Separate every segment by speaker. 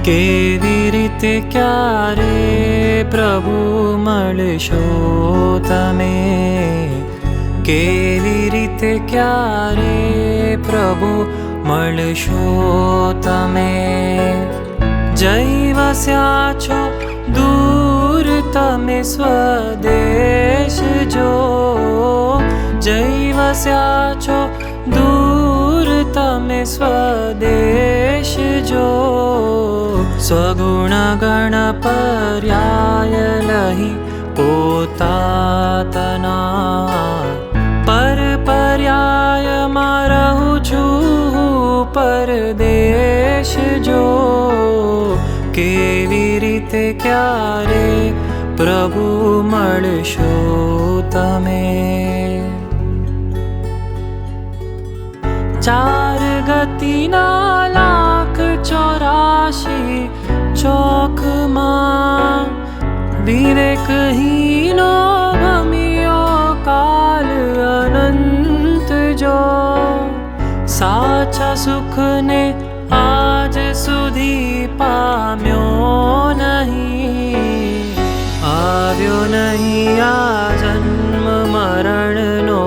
Speaker 1: કેવી રીતે ક્યારે પ્રભુ મળશો તમે, કેવી રીતે ક્યારે પ્રભુ મળશો તમે. જઈ વસ્યા છો દૂર તમે સ્વદેશ જો, જઈ વસ્યા છો દૂર તમે સ્વદેશ જો. સ્વગુણ ગણ પર્યાય લહી પોતાતના, પર પર્યાયમાં રહું છું પરદેશ જો. કેવી રીતે ક્યારે પ્રભુ મળશો તમે. ચાર ગતિના 1,84,000 ચોકમાં, વિવેકહીનો ભમ્યો કાલ અનંત જો. સાચા સુખને આજ સુધી પામ્યો નહીં, આવ્યો નહીં આ જન્મ મરણનો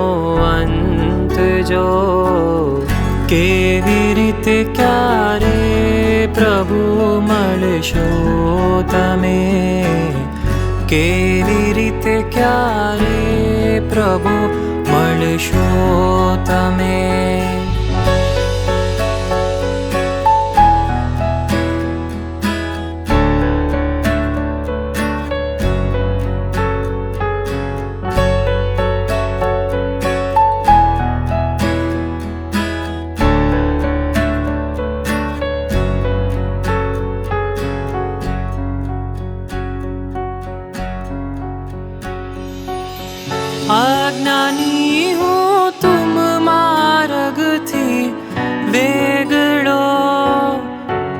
Speaker 1: અંત જો. કેવી રીતે ક્યારે પ્રભુ મળશો તમે, કેવી રીતે ક્યારે પ્રભુ મળશો તમે. અજ્ઞાની હું તુમ માર્ગથી વેગળો,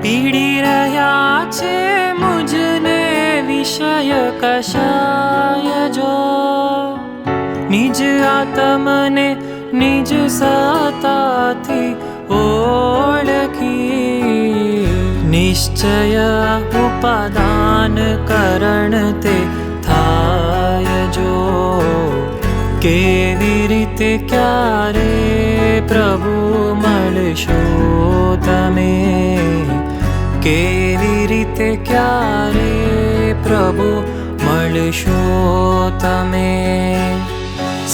Speaker 1: પીડી રહ્યા છે મુજને વિષય કશાય જો. નિજ આત્મને નિજ સતાથી ઓળખી, નિશ્ચય ઉપાદાન કરણ તે થાય જો. કેવી રીતે ક્યારે પ્રભુ મળશો તમે, કેવી રીતે ક્યારે પ્રભુ મળશો તમે.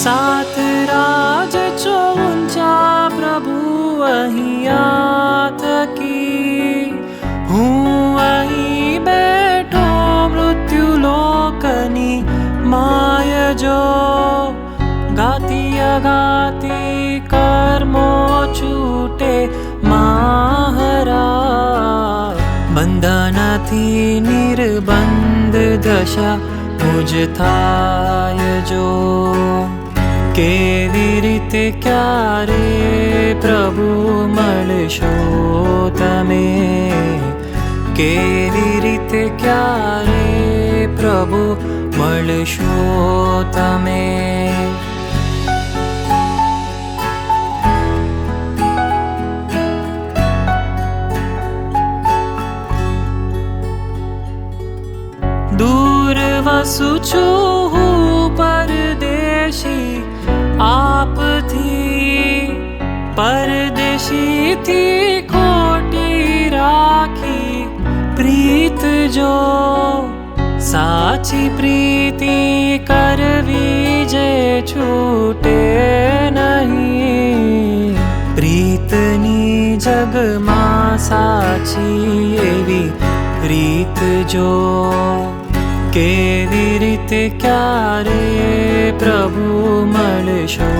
Speaker 1: 7 રાજ 54 પ્રભુ અહીંયા થકી, હું અહીં બેઠો મૃત્યુલોકની માય જો. ગાતી અગાતી કર્મો છૂટે માહરા, બંધનથી નિર્બંધ દશા મુજ થાય જો. કેવી રીતે ક્યારે પ્રભુ મળશો તમે, કેવી રીતે ક્યારે પ્રભુ મળશો તમે. દૂર વસું છું હું પરદેશી આપથી, પરદેશીથી ખોટી રાખી પ્રીત જો. સાચી પ્રીતિ કરવી જે છૂટે નહીં, પ્રીતની જગમાં સાચી એવી રીત જો. કેવી રીતે ક્યારે પ્રભુ મળશો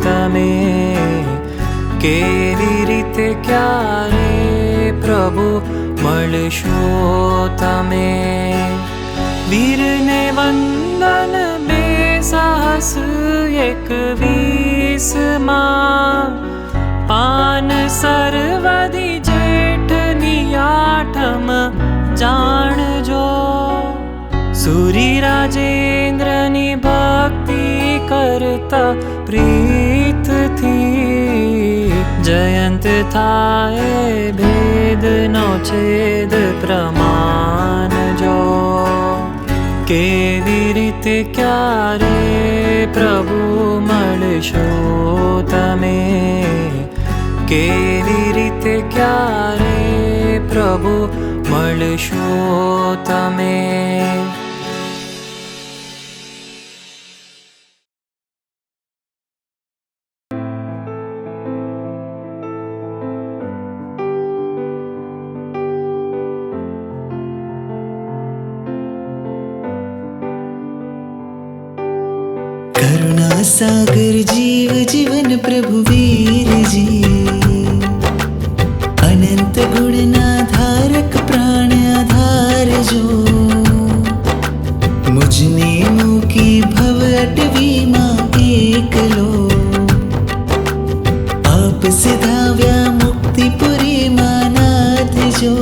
Speaker 1: તમે, કેવી રીતે ક્યારે પ્રભુ મળશો તમે. વીરને વંદન 221માં, પાન સરવદી જેઠની 8મ જાણજો. સુરી રાજેન્દ્રની ભક્તિ કરતા પ્રીતથી, જયંત થાય ભેદ વેદનો છેદ પ્રમાણ જો કેવી રીતે ક્યારે પ્રભુ મળશો તમે કેવી રીતે ક્યારે પ્રભુ મળશો તમે
Speaker 2: करुणा सागर जीव जीवन प्रभु वीर जी अनंत गुणना धारक प्राण आधार जो मुझने मुकी भव अटवी मां एकलो आप सिधाव्या मुक्तिपुरी मानाथ जो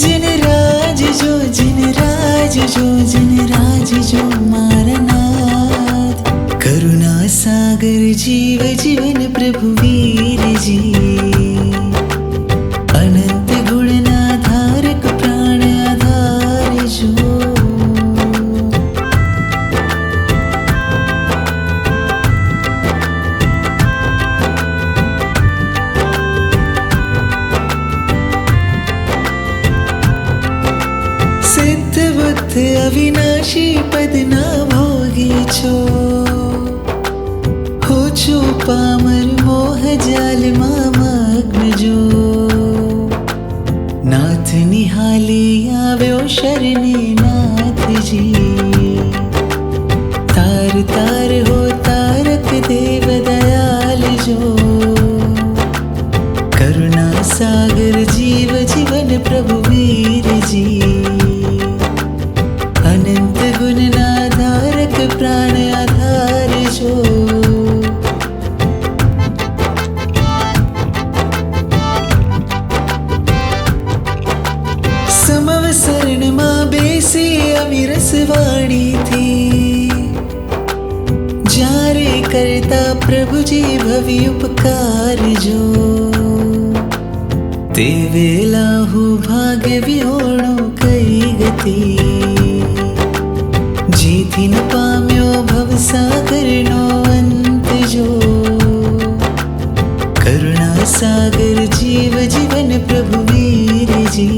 Speaker 2: जिन राज जो जिन राज जो जिन राज जो मारनाथ करुणा सागर जीव जीवन प्रभु वीर जी अनंत गुणना धारक प्राण आधार जो सिद्ध बुद्ध अविनाशी पद ना भोगी छो हो छो पामर मोह जाल मग्न जो नाथ निहाली आव्यो शरणे नाथ जी तार तार हो तारक देव दयाल जो करुणा सागर जीव जीवन प्रभु वीर जी अनंत गुणना धारक प्राण आधार जो समवसरण मां बेसी अविरस वाणी थी जारे करता प्रभु जी भवि उपकार जो ते वेलाहु भाग्य विहोणो कई गति जीथी न पाम्यो भवसागरनो अंत जो करुणा सागर जीव जीवन प्रभु वीर जी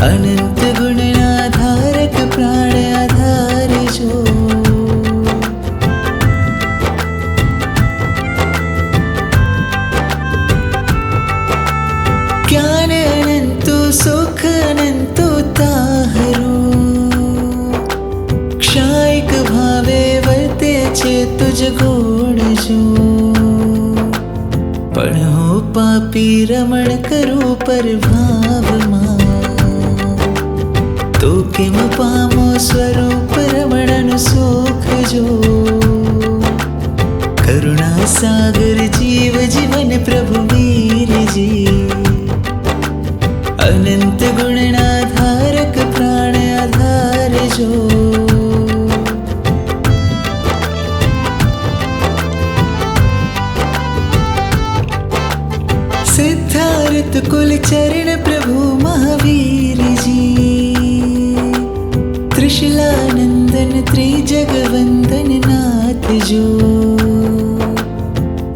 Speaker 2: अनंत गुणना धारक प्राण आधार जो ज्ञान अनंतो सुख अनंतो ताहरो क्षायिक भावे वर्ते छे तुझ गुण जो पण हो पापी रमण करो पर भाव तो किम पामो स्वरूप रमण सुख जो करुणा सागर जीव जीवन प्रभु वीर जी अनंत गुणना धारक प्राण आधार जो सिद्धार्थ कुल चरण प्रभु महावीर जी त्रिशलानंदन त्रिजगवंदन नाथ जो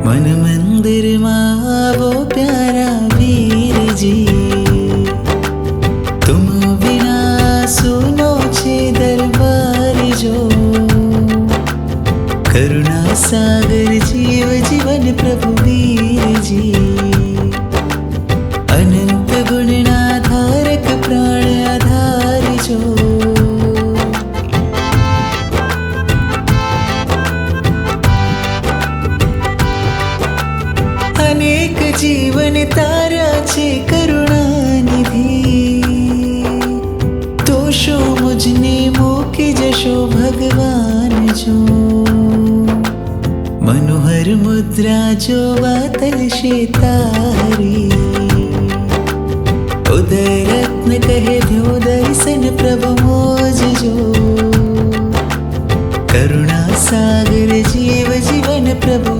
Speaker 2: मन मंदिर मावो प्यारा वीर जी तुम बिना सुनो छे दरबार जो करुणा सागर जीव जीवन प्रभु वीर जी अनंत गुणना धारक प्राण आधार जो अनेक जीवन तारा छे करुणा निधि तो शो मुझने मोके जशो भगवान जो मनोहर मुद्रा जो वातल शे तारी उदय रत्न कहे ध्यो दर्शन प्रभु मोज जो करुणा सागर जीव जीवन प्रभु